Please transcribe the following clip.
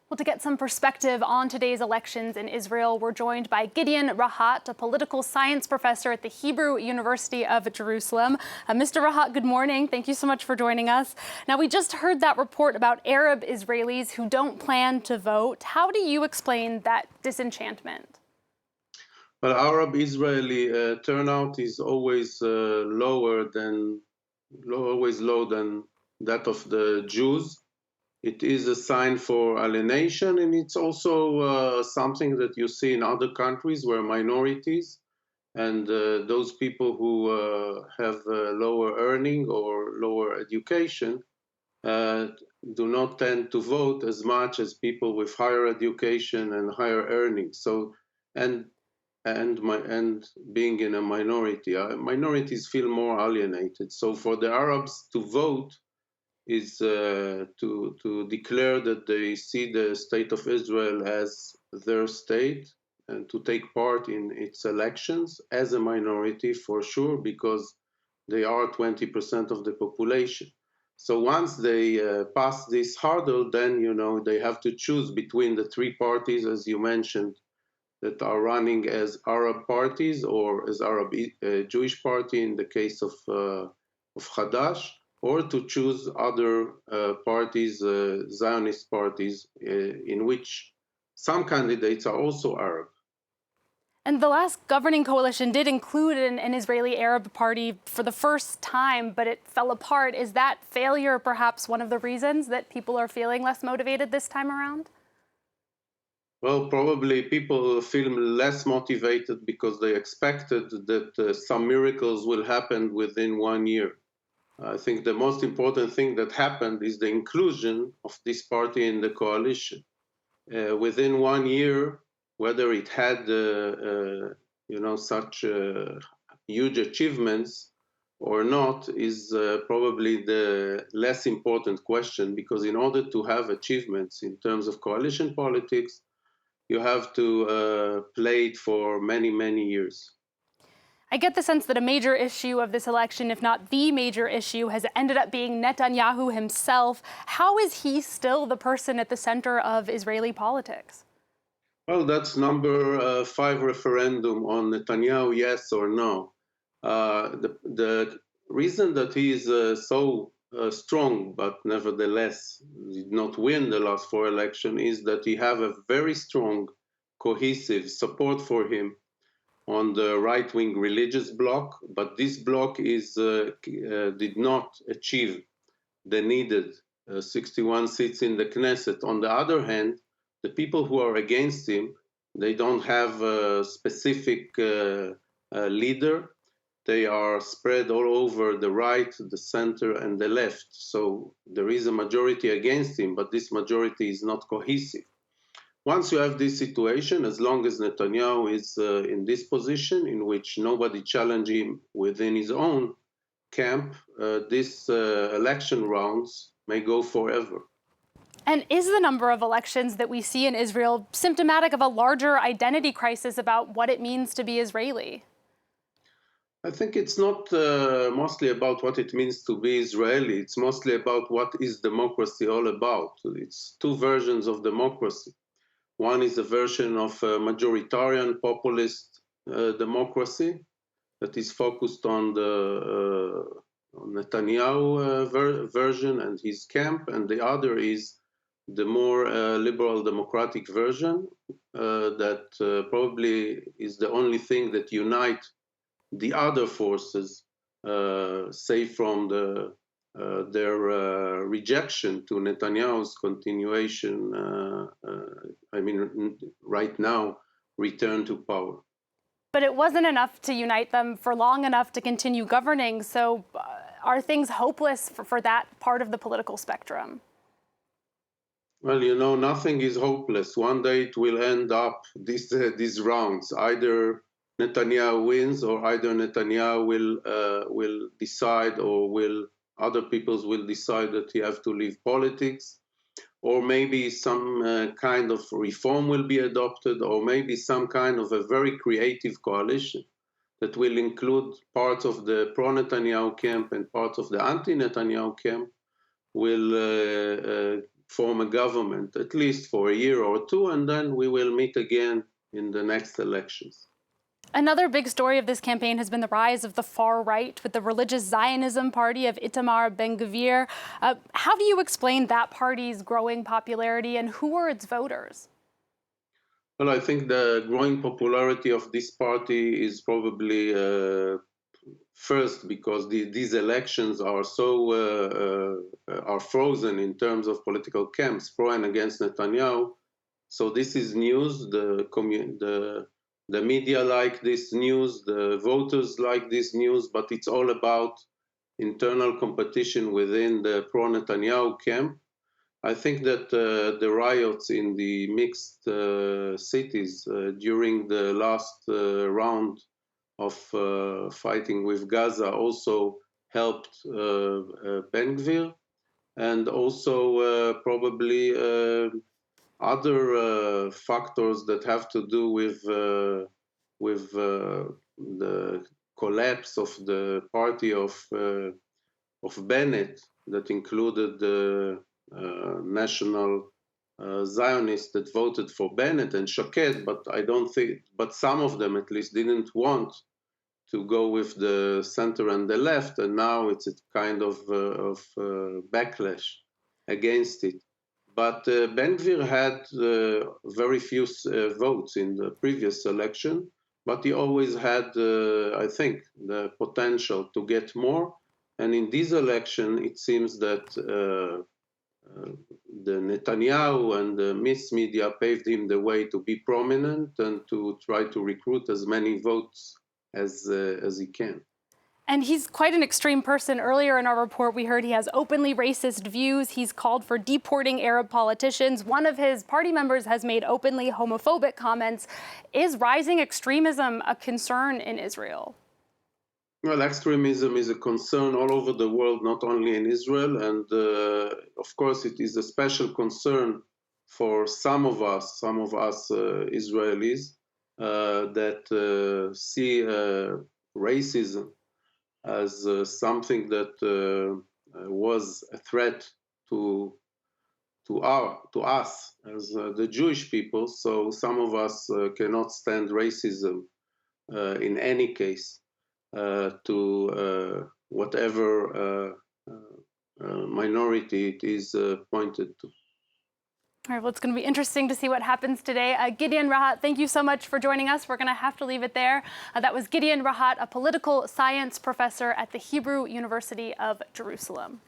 Well, to get some perspective on today's elections in Israel, we're joined by Gideon Rahat, a political science professor at the Hebrew University of Jerusalem. Mr. Rahat, good morning. Thank you so much for joining us. Now, we just heard that report about Arab Israelis who don't plan to vote. How do you explain that disenchantment? Well, Arab Israeli turnout is always low than that of the Jews. It is a sign for alienation, and it's also something that you see in other countries where minorities and those people who have lower earning or lower education uh, do not tend to vote as much as people with higher education and higher earnings. So, and being in a minority, minorities feel more alienated. So for the Arabs to vote is to declare that they see the state of Israel as their state and to take part in its elections as a minority for sure, because they are 20% of the population. So once they pass this hurdle, then they have to choose between the three parties, as you mentioned, that are running as Arab parties or as Arab Jewish party in the case of Hadash, or to choose other parties, Zionist parties, in which some candidates are also Arab. And the last governing coalition did include an Israeli Arab party for the first time, but it fell apart. Is that failure perhaps one of the reasons that people are feeling less motivated this time around? Well, probably people feel less motivated because they expected that some miracles will happen within 1 year. I think the most important thing that happened is the inclusion of this party in the coalition. Within 1 year, whether it had such huge achievements or not is probably the less important question, because in order to have achievements in terms of coalition politics, you have to play it for many, many years. I get the sense that a major issue of this election, if not the major issue, has ended up being Netanyahu himself. How is he still the person at the center of Israeli politics? Well, that's number 5 referendum on Netanyahu, yes or no. The reason that he is so strong, but nevertheless did not win the last 4 elections, is that he have a very strong, cohesive support for him on the right-wing religious bloc, but this bloc did not achieve the needed 61 seats in the Knesset. On the other hand, the people who are against him, they don't have a specific leader. They are spread all over the right, the center, and the left. So there is a majority against him, but this majority is not cohesive. Once you have this situation, as long as Netanyahu is in this position in which nobody challenges him within his own camp, these election rounds may go forever. And is the number of elections that we see in Israel symptomatic of a larger identity crisis about what it means to be Israeli? I think it's not mostly about what it means to be Israeli. It's mostly about what is democracy all about. It's two versions of democracy. One is a version of a majoritarian populist democracy that is focused on the Netanyahu version and his camp, and the other is the more liberal democratic version that probably is the only thing that unites the other forces, say from their rejection to Netanyahu's continuation, right now, return to power. But it wasn't enough to unite them for long enough to continue governing. So are things hopeless for that part of the political spectrum? Well, nothing is hopeless. One day it will end up these rounds. Either Netanyahu wins, or either Netanyahu will decide, or other peoples will decide that he have to leave politics, or maybe some kind of reform will be adopted, or maybe some kind of a very creative coalition that will include parts of the pro-Netanyahu camp and parts of the anti-Netanyahu camp will form a government, at least for a year or two, and then we will meet again in the next elections. Another big story of this campaign has been the rise of the far right with the religious Zionism party of Itamar Ben-Gvir. How do you explain that party's growing popularity, and who are its voters? Well, I think the growing popularity of this party is probably first because these elections are are frozen in terms of political camps, pro and against Netanyahu. So this is news. The media like this news, the voters like this news, but it's all about internal competition within the pro-Netanyahu camp. I think that the riots in the mixed cities during the last round of fighting with Gaza also helped Ben-Gvir, and also probably other factors that have to do with the collapse of the party of Bennett, that included the national Zionists that voted for Bennett and Shaked, but some of them at least didn't want to go with the center and the left, and now it's a kind of backlash against it. But Ben-Gvir had very few votes in the previous election, but he always had, I think, the potential to get more. And in this election, it seems that the Netanyahu and the mass media paved him the way to be prominent and to try to recruit as many votes as he can. And he's quite an extreme person. Earlier in our report, we heard he has openly racist views. He's called for deporting Arab politicians. One of his party members has made openly homophobic comments. Is rising extremism a concern in Israel? Well, extremism is a concern all over the world, not only in Israel. And of course, it is a special concern for some of us Israelis, that see racism as something that was a threat to us as the Jewish people. So some of us cannot stand racism in any case, to whatever minority it is pointed to. All right, well, it's going to be interesting to see what happens today. Gideon Rahat, thank you so much for joining us. We're going to have to leave it there. That was Gideon Rahat, a political science professor at the Hebrew University of Jerusalem.